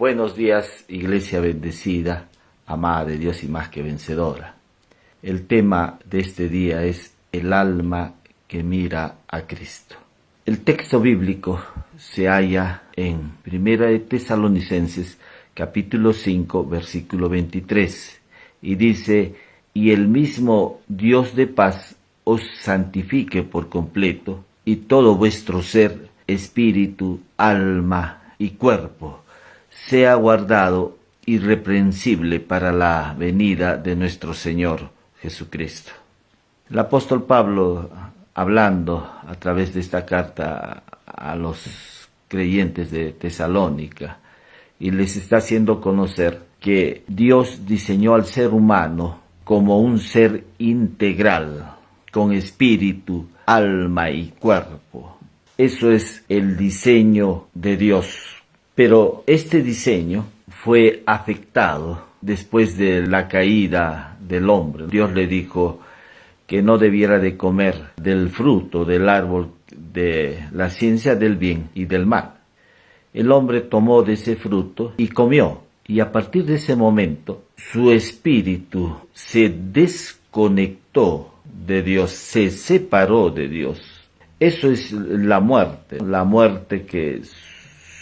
Buenos días, iglesia bendecida, amada de Dios y más que vencedora. El tema de este día es el alma que mira a Cristo. El texto bíblico se halla en 1 de Tesalonicenses, capítulo 5, versículo 23, y dice: y el mismo Dios de paz os santifique por completo, y todo vuestro ser, espíritu, alma y cuerpo sea guardado irreprensible para la venida de nuestro Señor Jesucristo. El apóstol Pablo, hablando a través de esta carta a los creyentes de Tesalónica, y les está haciendo conocer que Dios diseñó al ser humano como un ser integral, con espíritu, alma y cuerpo. Eso es el diseño de Dios. Pero este diseño fue afectado después de la caída del hombre. Dios le dijo que no debiera de comer del fruto del árbol de la ciencia del bien y del mal. El hombre tomó de ese fruto y comió. Y a partir de ese momento, su espíritu se desconectó de Dios, se separó de Dios. Eso es la muerte que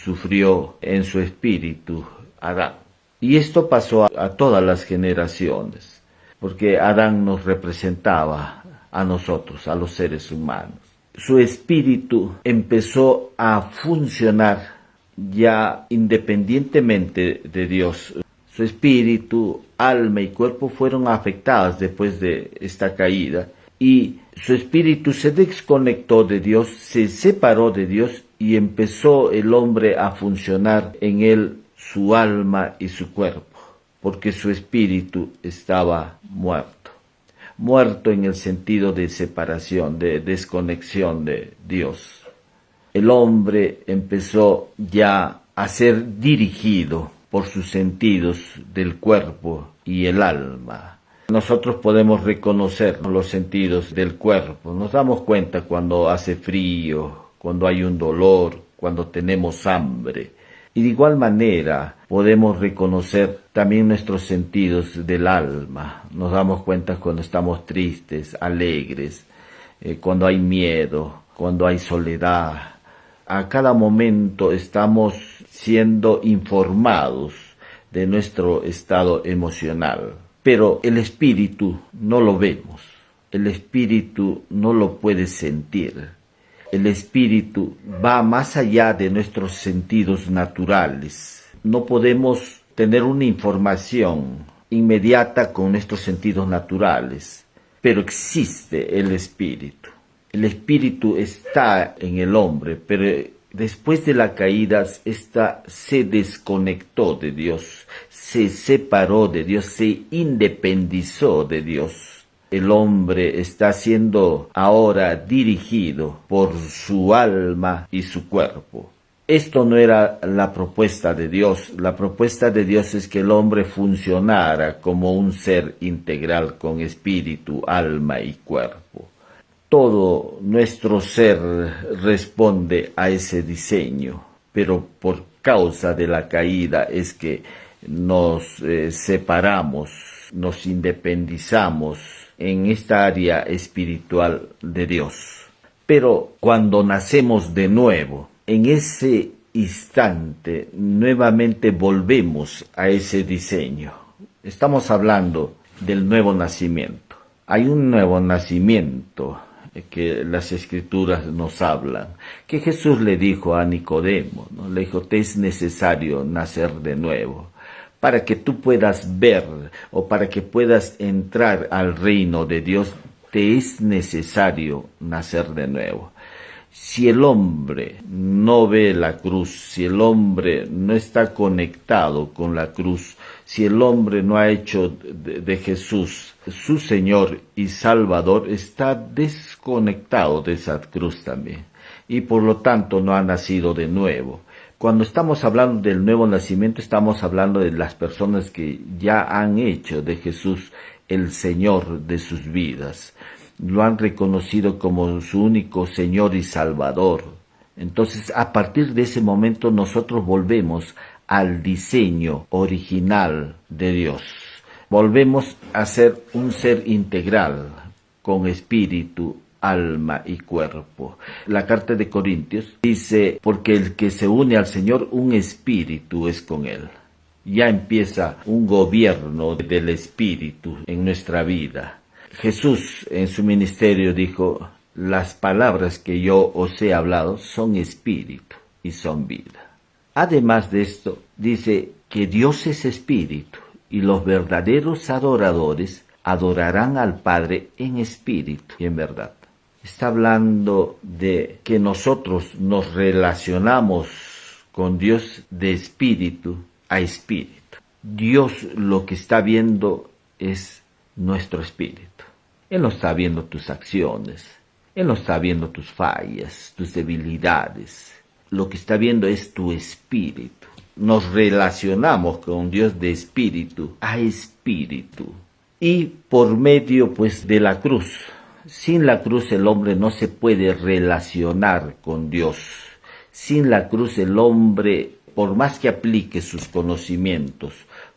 sufrió en su espíritu Adán. Y esto pasó a todas las generaciones, porque Adán nos representaba a nosotros, a los seres humanos. Su espíritu empezó a funcionar ya independientemente de Dios. Su espíritu, alma y cuerpo fueron afectados después de esta caída, y su espíritu se desconectó de Dios, se separó de Dios, y empezó el hombre a funcionar en él su alma y su cuerpo, porque su espíritu estaba muerto. Muerto en el sentido de separación, de desconexión de Dios. El hombre empezó ya a ser dirigido por sus sentidos del cuerpo y el alma. Nosotros podemos reconocer los sentidos del cuerpo. Nos damos cuenta cuando hace frío, cuando hay un dolor, cuando tenemos hambre. Y de igual manera podemos reconocer también nuestros sentidos del alma. Nos damos cuenta cuando estamos tristes, alegres, cuando hay miedo, cuando hay soledad. A cada momento estamos siendo informados de nuestro estado emocional. Pero el espíritu no lo vemos, el espíritu no lo puede sentir. El espíritu va más allá de nuestros sentidos naturales. No podemos tener una información inmediata con nuestros sentidos naturales, pero existe el espíritu. El espíritu está en el hombre, pero después de la caída, ésta se desconectó de Dios, se separó de Dios, se independizó de Dios. El hombre está siendo ahora dirigido por su alma y su cuerpo. Esto no era la propuesta de Dios. La propuesta de Dios es que el hombre funcionara como un ser integral con espíritu, alma y cuerpo. Todo nuestro ser responde a ese diseño, pero por causa de la caída es que nos separamos, nos independizamos en esta área espiritual de Dios. Pero cuando nacemos de nuevo, en ese instante nuevamente volvemos a ese diseño. Estamos hablando del nuevo nacimiento. Hay un nuevo nacimiento que las escrituras nos hablan, que Jesús le dijo a Nicodemo, ¿no? Le dijo: te es necesario nacer de nuevo, para que tú puedas ver o para que puedas entrar al reino de Dios, te es necesario nacer de nuevo. Si el hombre no ve la cruz, si el hombre no está conectado con la cruz, si el hombre no ha hecho de Jesús su Señor y Salvador, está desconectado de esa cruz también, y por lo tanto no ha nacido de nuevo. Cuando estamos hablando del nuevo nacimiento, estamos hablando de las personas que ya han hecho de Jesús el Señor de sus vidas. Lo han reconocido como su único Señor y Salvador. Entonces, a partir de ese momento, nosotros volvemos al diseño original de Dios. Volvemos a ser un ser integral, con espíritu, alma y cuerpo. La carta de Corintios dice, porque el que se une al Señor, un espíritu es con él. Ya empieza un gobierno del espíritu en nuestra vida. Jesús en su ministerio dijo, las palabras que yo os he hablado son espíritu y son vida. Además de esto, dice que Dios es espíritu y los verdaderos adoradores adorarán al Padre en espíritu y en verdad. Está hablando de que nosotros nos relacionamos con Dios de espíritu a espíritu. Dios lo que está viendo es nuestro espíritu. Él no está viendo tus acciones, Él no está viendo tus fallas, tus debilidades. Lo que está viendo es tu espíritu. Nos relacionamos con Dios de espíritu a espíritu. Y por medio, pues, de la cruz. Sin la cruz el hombre no se puede relacionar con Dios. Sin la cruz el hombre, por más que aplique sus conocimientos,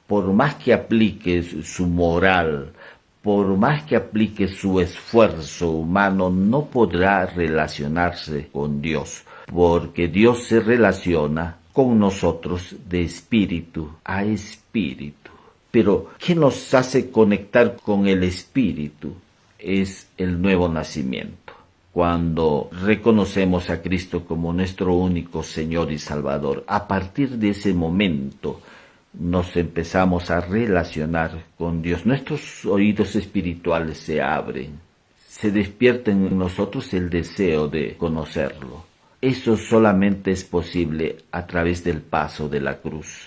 por más que aplique su moral, por más que aplique su esfuerzo humano, no podrá relacionarse con Dios, porque Dios se relaciona con nosotros de espíritu a espíritu. Pero, ¿qué nos hace conectar con el espíritu? Es el nuevo nacimiento. Cuando reconocemos a Cristo como nuestro único Señor y Salvador, a partir de ese momento nos empezamos a relacionar con Dios. Nuestros oídos espirituales se abren, se despierta en nosotros el deseo de conocerlo. Eso solamente es posible a través del paso de la cruz.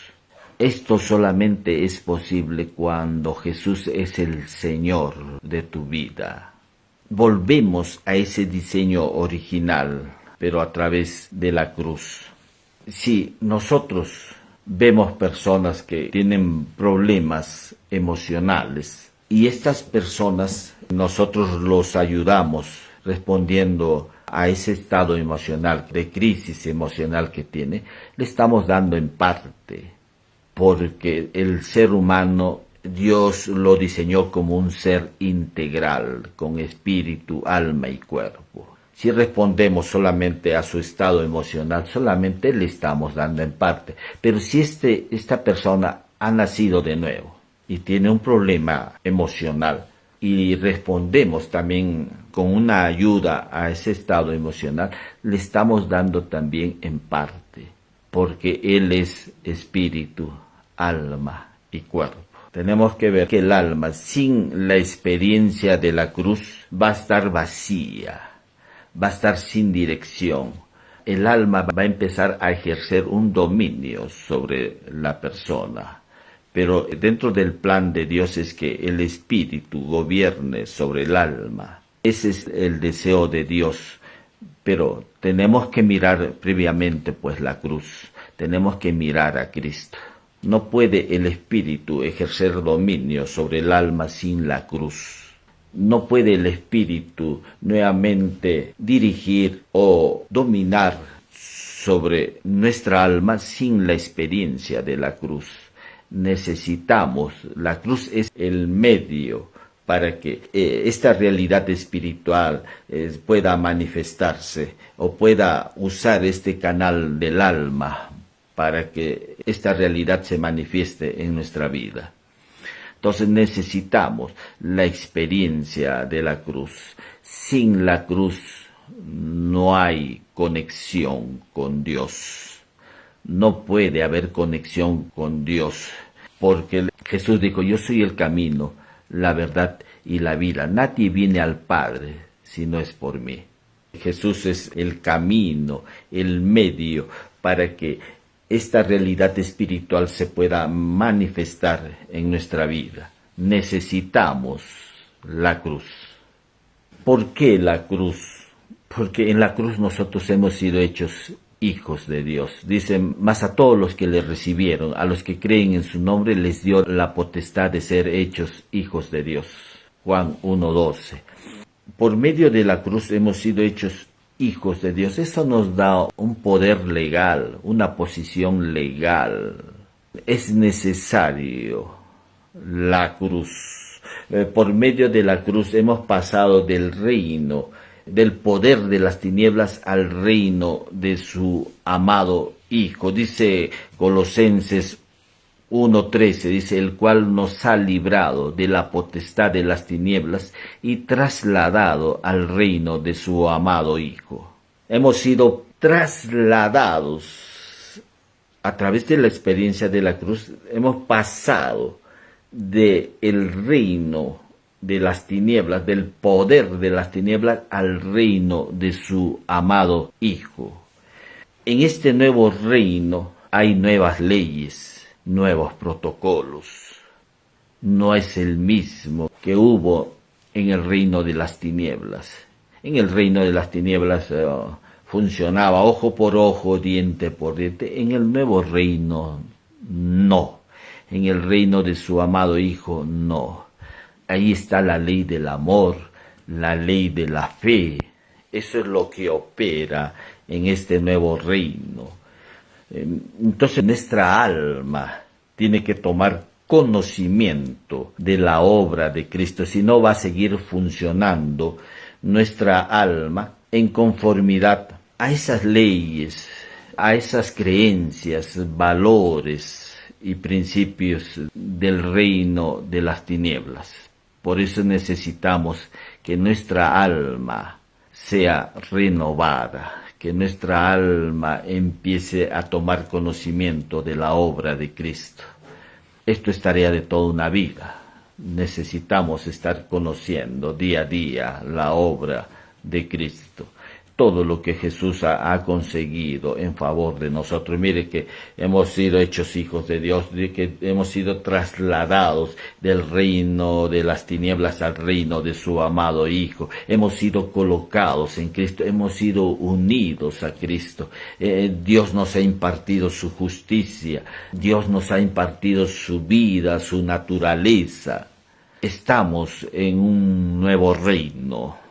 Esto solamente es posible cuando Jesús es el Señor de tu vida. Volvemos a ese diseño original, pero a través de la cruz. Si nosotros vemos personas que tienen problemas emocionales y estas personas nosotros los ayudamos respondiendo a ese estado emocional, de crisis emocional que tiene, le estamos dando en parte. Porque el ser humano, Dios lo diseñó como un ser integral, con espíritu, alma y cuerpo. Si respondemos solamente a su estado emocional, solamente le estamos dando en parte. Pero si esta persona ha nacido de nuevo y tiene un problema emocional, y respondemos también con una ayuda a ese estado emocional, le estamos dando también en parte, porque Él es espíritu, alma y cuerpo. Tenemos que ver que el alma sin la experiencia de la cruz va a estar vacía, va a estar sin dirección. El alma va a empezar a ejercer un dominio sobre la persona. Pero dentro del plan de Dios es que el espíritu gobierne sobre el alma. Ese es el deseo de Dios. Pero tenemos que mirar previamente pues la cruz. Tenemos que mirar a Cristo. No puede el espíritu ejercer dominio sobre el alma sin la cruz. No puede el espíritu nuevamente dirigir o dominar sobre nuestra alma sin la experiencia de la cruz. Necesitamos, la cruz es el medio para que esta realidad espiritual pueda manifestarse o pueda usar este canal del alma para que esta realidad se manifieste en nuestra vida. Entonces necesitamos la experiencia de la cruz. Sin la cruz no hay conexión con Dios. No puede haber conexión con Dios, porque Jesús dijo, yo soy el camino, la verdad y la vida. Nadie viene al Padre si no es por mí. Jesús es el camino, el medio para que esta realidad espiritual se pueda manifestar en nuestra vida. Necesitamos la cruz. ¿Por qué la cruz? Porque en la cruz nosotros hemos sido hechos hijos de Dios. Dicen, mas a todos los que le recibieron, a los que creen en su nombre, les dio la potestad de ser hechos hijos de Dios. Juan 1:12. Por medio de la cruz hemos sido hechos hijos de Dios. Eso nos da un poder legal, una posición legal Es necesario la cruz. Por medio de la cruz hemos pasado del reino, del poder de las tinieblas al reino de su amado Hijo. Dice Colosenses 1:13, dice, el cual nos ha librado de la potestad de las tinieblas y trasladado al reino de su amado Hijo. Hemos sido trasladados a través de la experiencia de la cruz, hemos pasado del reino de las tinieblas, del poder de las tinieblas, al reino de su amado Hijo. En este nuevo reino hay nuevas leyes, nuevos protocolos. No es el mismo que hubo en el reino de las tinieblas. En el reino de las tinieblas funcionaba ojo por ojo, diente por diente. En el nuevo reino, no. En el reino de su amado Hijo, no. Ahí está la ley del amor, la ley de la fe. Eso es lo que opera en este nuevo reino. Entonces nuestra alma tiene que tomar conocimiento de la obra de Cristo, si no va a seguir funcionando nuestra alma en conformidad a esas leyes, a esas creencias, valores y principios del reino de las tinieblas. Por eso necesitamos que nuestra alma sea renovada, que nuestra alma empiece a tomar conocimiento de la obra de Cristo. Esto es tarea de toda una vida. Necesitamos estar conociendo día a día la obra de Cristo, todo lo que Jesús ha conseguido en favor de nosotros. Mire que hemos sido hechos hijos de Dios, de que hemos sido trasladados del reino de las tinieblas al reino de su amado Hijo. Hemos sido colocados en Cristo, hemos sido unidos a Cristo. Dios nos ha impartido su justicia, Dios nos ha impartido su vida, su naturaleza. Estamos en un nuevo reino,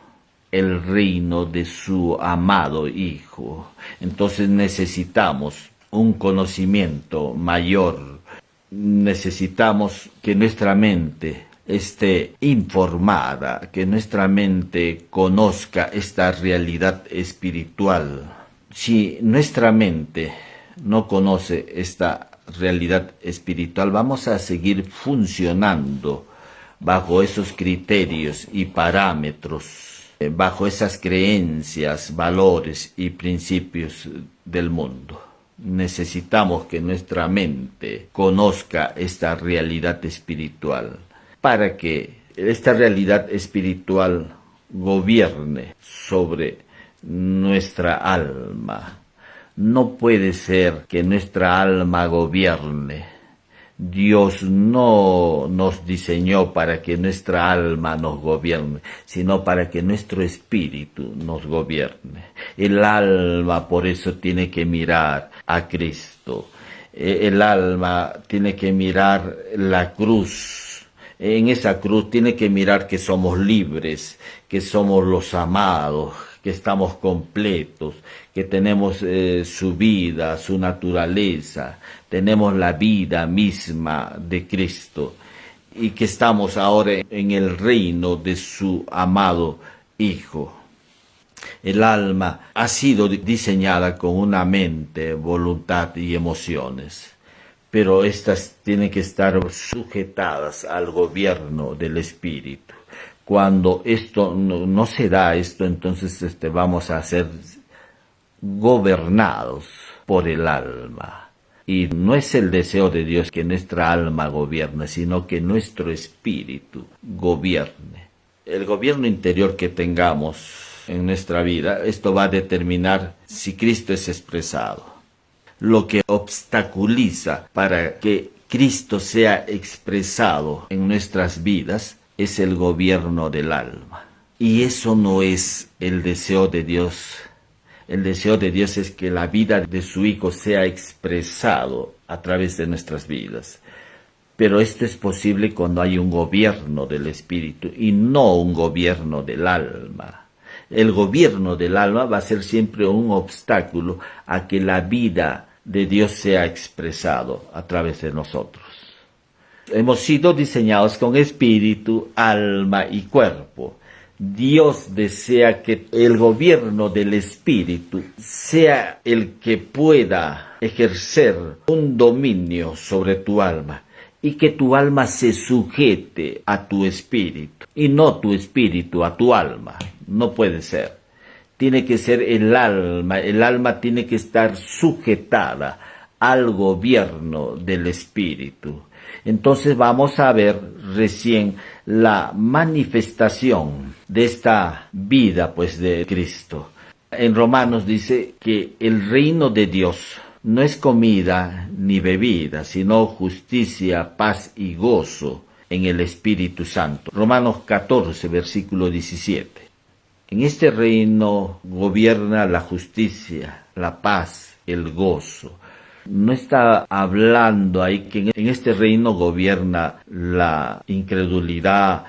el reino de su amado Hijo. Entonces necesitamos un conocimiento mayor. Necesitamos que nuestra mente esté informada, que nuestra mente conozca esta realidad espiritual. Si nuestra mente no conoce esta realidad espiritual, vamos a seguir funcionando bajo esos criterios y parámetros, bajo esas creencias, valores y principios del mundo. Necesitamos que nuestra mente conozca esta realidad espiritual para que esta realidad espiritual gobierne sobre nuestra alma. No puede ser que nuestra alma gobierne. Dios no nos diseñó para que nuestra alma nos gobierne, sino para que nuestro espíritu nos gobierne. El alma por eso tiene que mirar a Cristo. El alma tiene que mirar la cruz. En esa cruz tiene que mirar que somos libres, que somos los amados, que estamos completos, que tenemos su vida, su naturaleza, tenemos la vida misma de Cristo y que estamos ahora en el reino de su amado Hijo. El alma ha sido diseñada con una mente, voluntad y emociones, pero estas tienen que estar sujetadas al gobierno del Espíritu. Cuando esto no se da, entonces vamos a ser gobernados por el alma. Y no es el deseo de Dios que nuestra alma gobierne, sino que nuestro espíritu gobierne. El gobierno interior que tengamos en nuestra vida, esto va a determinar si Cristo es expresado. Lo que obstaculiza para que Cristo sea expresado en nuestras vidas es el gobierno del alma. Y eso no es el deseo de Dios. El deseo de Dios es que la vida de su Hijo sea expresado a través de nuestras vidas. Pero esto es posible cuando hay un gobierno del Espíritu y no un gobierno del alma. El gobierno del alma va a ser siempre un obstáculo a que la vida de Dios sea expresado a través de nosotros. Hemos sido diseñados con espíritu, alma y cuerpo. Dios desea que el gobierno del espíritu sea el que pueda ejercer un dominio sobre tu alma y que tu alma se sujete a tu espíritu y no tu espíritu a tu alma. No puede ser. Tiene que ser el alma tiene que estar sujetada al gobierno del espíritu. Entonces vamos a ver recién la manifestación de esta vida pues de Cristo. En Romanos dice que el reino de Dios no es comida ni bebida, sino justicia, paz y gozo en el Espíritu Santo. Romanos 14, versículo 17. En este reino gobierna la justicia, la paz, el gozo. No está hablando ahí que en este reino gobierna la incredulidad,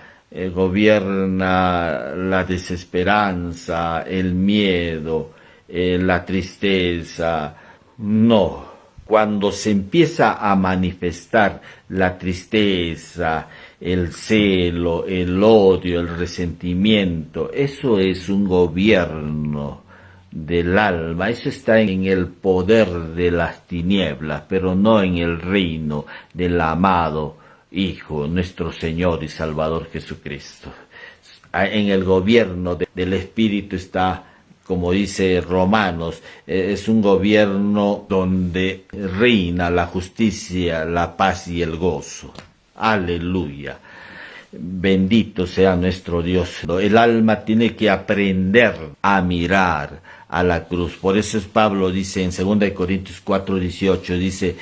gobierna la desesperanza, el miedo, la tristeza. No. Cuando se empieza a manifestar la tristeza, el celo, el odio, el resentimiento, eso es un gobierno del alma, eso está en el poder de las tinieblas, pero no en el reino del amado Hijo, nuestro Señor y Salvador Jesucristo. En el gobierno del Espíritu está, como dice Romanos, es un gobierno donde reina la justicia, la paz y el gozo. Aleluya. Bendito sea nuestro Dios. El alma tiene que aprender a mirar a la cruz. Por eso Pablo dice en 2 Corintios 4:18, dice,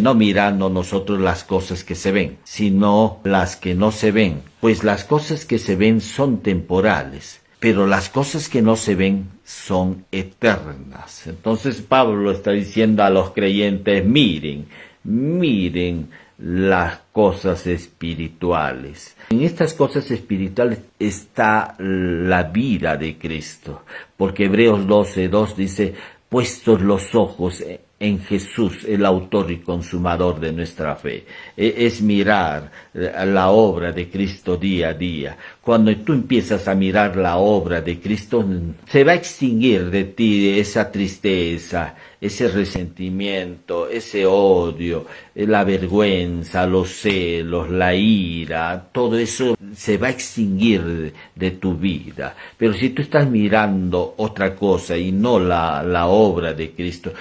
no mirando nosotros las cosas que se ven, sino las que no se ven. Pues las cosas que se ven son temporales, pero las cosas que no se ven son eternas. Entonces Pablo está diciendo a los creyentes, miren las cosas espirituales. En estas cosas espirituales está la vida de Cristo, porque Hebreos 12:2 dice, puestos los ojos en Jesús, el autor y consumador de nuestra fe. Es mirar la obra de Cristo día a día. Cuando tú empiezas a mirar la obra de Cristo, se va a extinguir de ti esa tristeza, ese resentimiento, ese odio, la vergüenza, los celos, la ira, todo eso se va a extinguir de tu vida. Pero si tú estás mirando otra cosa y no la obra de Cristo,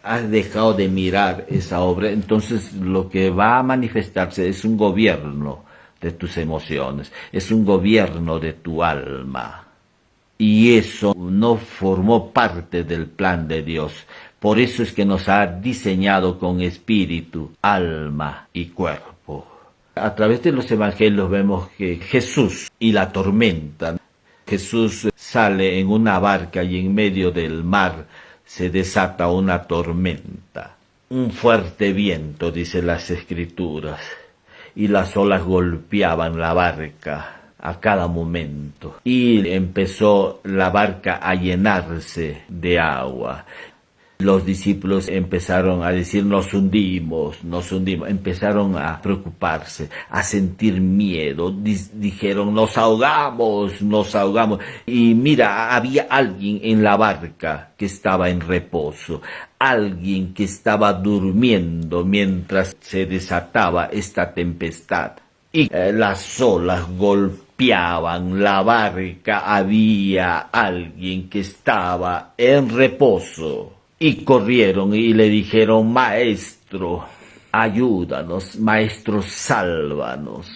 has dejado de mirar esa obra, entonces lo que va a manifestarse es un gobierno de tus emociones, es un gobierno de tu alma. Y eso no formó parte del plan de Dios. Por eso es que nos ha diseñado con espíritu, alma y cuerpo. A través de los evangelios vemos que Jesús y la tormenta. Jesús sale en una barca y en medio del mar se desata una tormenta. Un fuerte viento, dice las Escrituras, y las olas golpeaban la barca a cada momento. Y empezó la barca a llenarse de agua. Los discípulos empezaron a decir, nos hundimos. Empezaron a preocuparse, a sentir miedo. Dijeron, nos ahogamos. Y mira, había alguien en la barca que estaba en reposo. Alguien que estaba durmiendo mientras se desataba esta tempestad. Y las olas golpeaban la barca. Había alguien que estaba en reposo. Y corrieron y le dijeron, Maestro, ayúdanos, Maestro, sálvanos.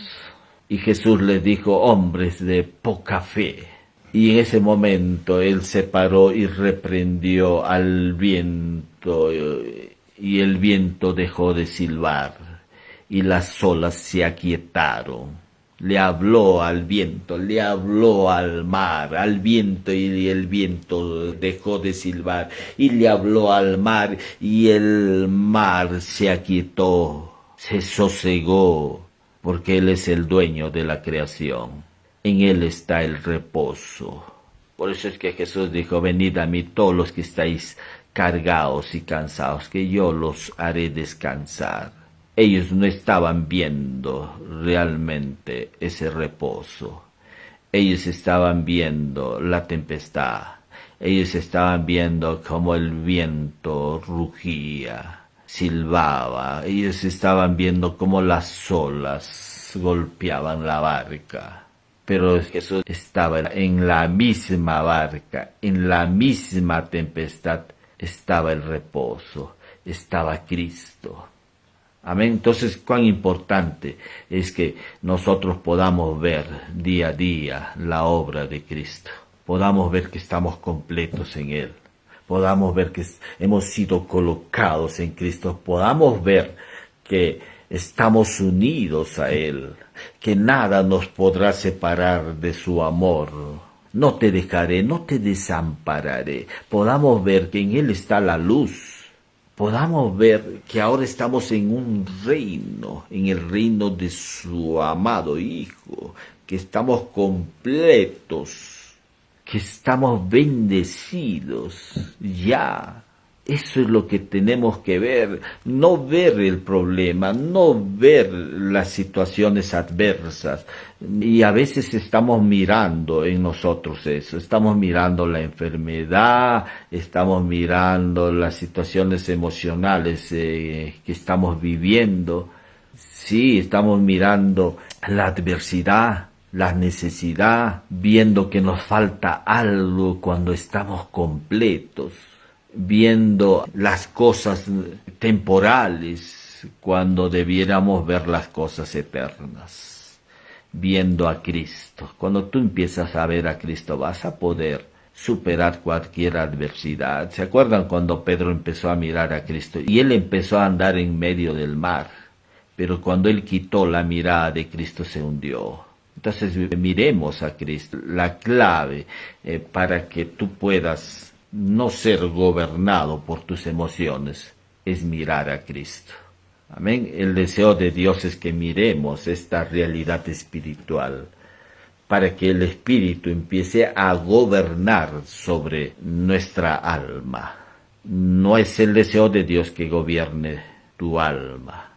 Y Jesús les dijo, hombres de poca fe. Y en ese momento él se paró y reprendió al viento, y el viento dejó de silbar, y las olas se aquietaron. Le habló al viento, le habló al mar, al viento, y el viento dejó de silbar, y le habló al mar, y el mar se aquietó, se sosegó, porque Él es el dueño de la creación. En Él está el reposo. Por eso es que Jesús dijo, venid a mí todos los que estáis cargados y cansados, que yo los haré descansar. Ellos no estaban viendo realmente ese reposo. Ellos estaban viendo la tempestad. Ellos estaban viendo cómo el viento rugía, silbaba. Ellos estaban viendo cómo las olas golpeaban la barca. Pero Jesús estaba en la misma barca, en la misma tempestad, estaba el reposo, estaba Cristo. Amén. Entonces, cuán importante es que nosotros podamos ver día a día la obra de Cristo. Podamos ver que estamos completos en Él. Podamos ver que hemos sido colocados en Cristo. Podamos ver que estamos unidos a Él. Que nada nos podrá separar de su amor. No te dejaré, no te desampararé. Podamos ver que en Él está la luz. Podamos ver que ahora estamos en un reino, en el reino de su amado Hijo, que estamos completos, que estamos bendecidos ya. Eso es lo que tenemos que ver, no ver el problema, no ver las situaciones adversas. Y a veces estamos mirando en nosotros eso, estamos mirando la enfermedad, estamos mirando las situaciones emocionales que estamos viviendo. Sí, estamos mirando la adversidad, la necesidad, viendo que nos falta algo cuando estamos completos. Viendo las cosas temporales cuando debiéramos ver las cosas eternas, viendo a Cristo. Cuando tú empiezas a ver a Cristo vas a poder superar cualquier adversidad. ¿Se acuerdan cuando Pedro empezó a mirar a Cristo? Y él empezó a andar en medio del mar, pero cuando él quitó la mirada de Cristo se hundió. Entonces miremos a Cristo. La clave para que tú puedas no ser gobernado por tus emociones es mirar a Cristo. Amén. El deseo de Dios es que miremos esta realidad espiritual para que el Espíritu empiece a gobernar sobre nuestra alma. No es el deseo de Dios que gobierne tu alma.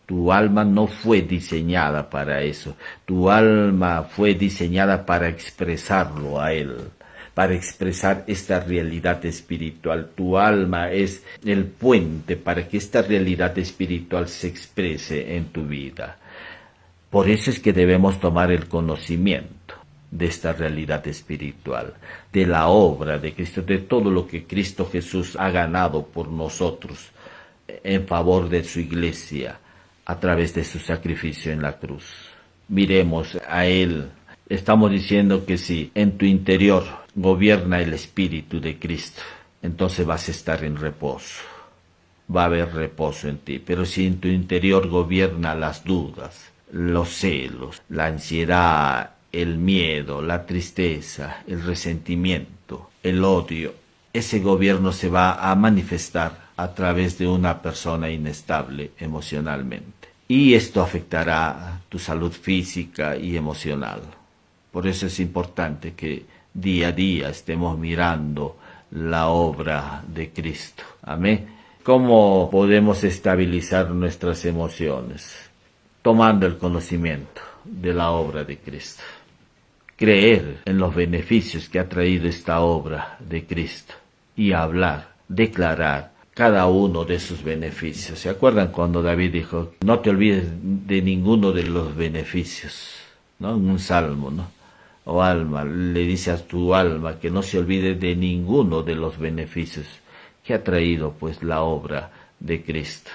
Tu alma no fue diseñada para eso. Tu alma fue diseñada para expresarlo a Él, para expresar esta realidad espiritual. Tu alma es el puente para que esta realidad espiritual se exprese en tu vida. Por eso es que debemos tomar el conocimiento de esta realidad espiritual, de la obra de Cristo, de todo lo que Cristo Jesús ha ganado por nosotros en favor de su iglesia a través de su sacrificio en la cruz. Miremos a Él. Estamos diciendo que si en tu interior gobierna el Espíritu de Cristo, entonces vas a estar en reposo. Va a haber reposo en ti. Pero si en tu interior gobierna las dudas, los celos, la ansiedad, el miedo, la tristeza, el resentimiento, el odio, ese gobierno se va a manifestar a través de una persona inestable emocionalmente. Y esto afectará tu salud física y emocional. Por eso es importante que día a día estemos mirando la obra de Cristo. Amén. ¿Cómo podemos estabilizar nuestras emociones? Tomando el conocimiento de la obra de Cristo. Creer en los beneficios que ha traído esta obra de Cristo. Y hablar, declarar cada uno de sus beneficios. ¿Se acuerdan cuando David dijo, no te olvides de ninguno de los beneficios? ¿No? En un salmo, ¿no? O alma, le dice a tu alma que no se olvide de ninguno de los beneficios que ha traído pues la obra de Cristo.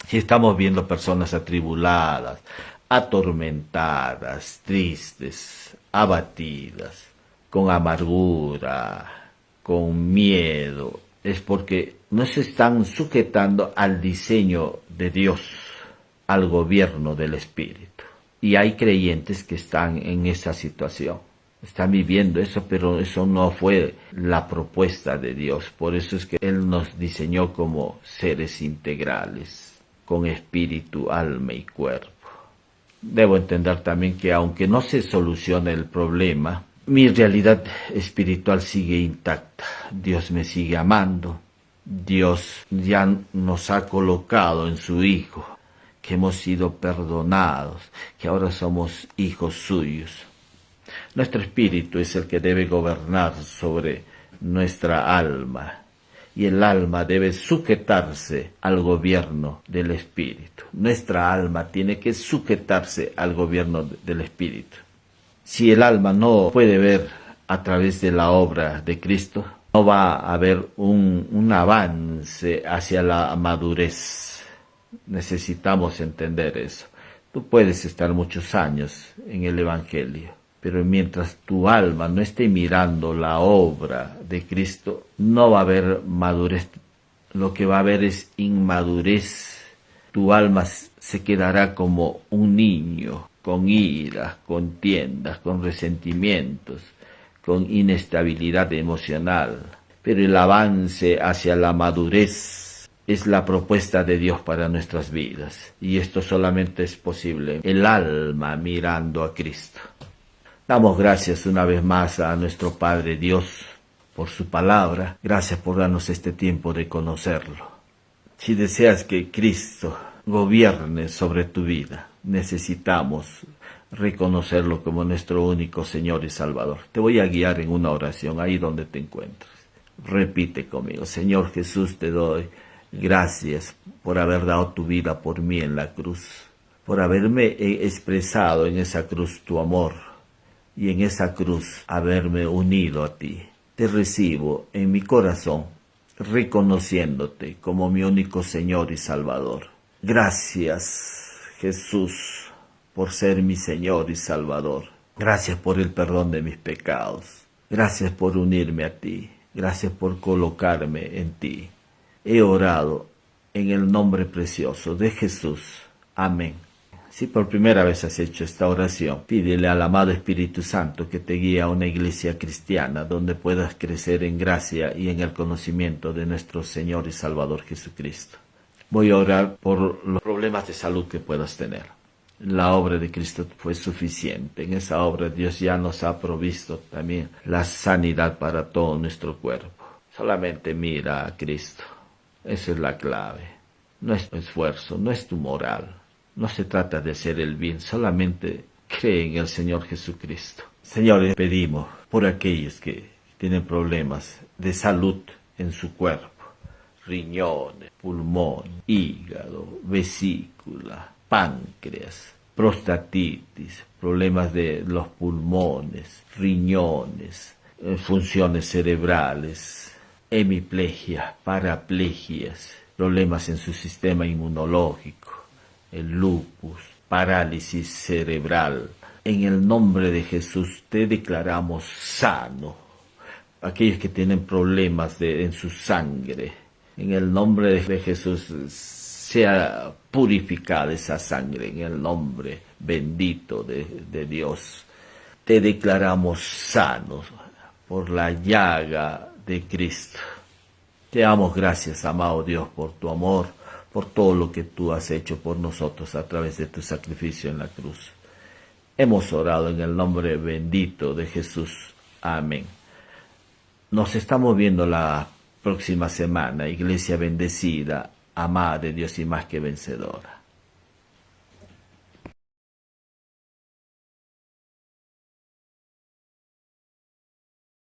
Si estamos viendo personas atribuladas, atormentadas, tristes, abatidas, con amargura, con miedo, es porque no se están sujetando al diseño de Dios, al gobierno del Espíritu. Y hay creyentes que están en esa situación, están viviendo eso, pero eso no fue la propuesta de Dios. Por eso es que Él nos diseñó como seres integrales, con espíritu, alma y cuerpo. Debo entender también que aunque no se solucione el problema, mi realidad espiritual sigue intacta. Dios me sigue amando, Dios ya nos ha colocado en su Hijo, que hemos sido perdonados, que ahora somos hijos suyos. Nuestro espíritu es el que debe gobernar sobre nuestra alma, y el alma debe sujetarse al gobierno del espíritu. Nuestra alma tiene que sujetarse al gobierno del espíritu. Si el alma no puede ver a través de la obra de Cristo, no va a haber un avance hacia la madurez. Necesitamos entender eso. Tú puedes estar muchos años en el Evangelio, pero mientras tu alma no esté mirando la obra de Cristo, no va a haber madurez. Lo que va a haber es inmadurez. Tu alma se quedará como un niño, con ira, contiendas, con resentimientos, con inestabilidad emocional. Pero el avance hacia la madurez es la propuesta de Dios para nuestras vidas. Y esto solamente es posible el alma mirando a Cristo. Damos gracias una vez más a nuestro Padre Dios por su palabra. Gracias por darnos este tiempo de conocerlo. Si deseas que Cristo gobierne sobre tu vida, necesitamos reconocerlo como nuestro único Señor y Salvador. Te voy a guiar en una oración ahí donde te encuentres. Repite conmigo: Señor Jesús, te doy gracias por haber dado tu vida por mí en la cruz, por haberme expresado en esa cruz tu amor y en esa cruz haberme unido a ti. Te recibo en mi corazón, reconociéndote como mi único Señor y Salvador. Gracias, Jesús, por ser mi Señor y Salvador. Gracias por el perdón de mis pecados. Gracias por unirme a ti. Gracias por colocarme en ti. He orado en el nombre precioso de Jesús. Amén. Si por primera vez has hecho esta oración, pídele al amado Espíritu Santo que te guíe a una iglesia cristiana donde puedas crecer en gracia y en el conocimiento de nuestro Señor y Salvador Jesucristo. Voy a orar por los problemas de salud que puedas tener. La obra de Cristo fue suficiente. En esa obra Dios ya nos ha provisto también la sanidad para todo nuestro cuerpo. Solamente mira a Cristo. Esa es la clave. No es tu esfuerzo, no es tu moral. No se trata de hacer el bien, solamente cree en el Señor Jesucristo. Señor, le pedimos por aquellos que tienen problemas de salud en su cuerpo. Riñones, pulmón, hígado, vesícula, páncreas, prostatitis, problemas de los pulmones, riñones, funciones cerebrales, hemiplegia, paraplegias, problemas en su sistema inmunológico, el lupus, parálisis cerebral. En el nombre de Jesús te declaramos sano. Aquellos que tienen problemas en su sangre, en el nombre de Jesús sea purificada esa sangre, en el nombre bendito de Dios. Te declaramos sanos por la llaga de Cristo. Te damos gracias, amado Dios, por tu amor, por todo lo que tú has hecho por nosotros a través de tu sacrificio en la cruz. Hemos orado en el nombre bendito de Jesús. Amén. Nos estamos viendo la próxima semana. Iglesia bendecida, amada de Dios y más que vencedora.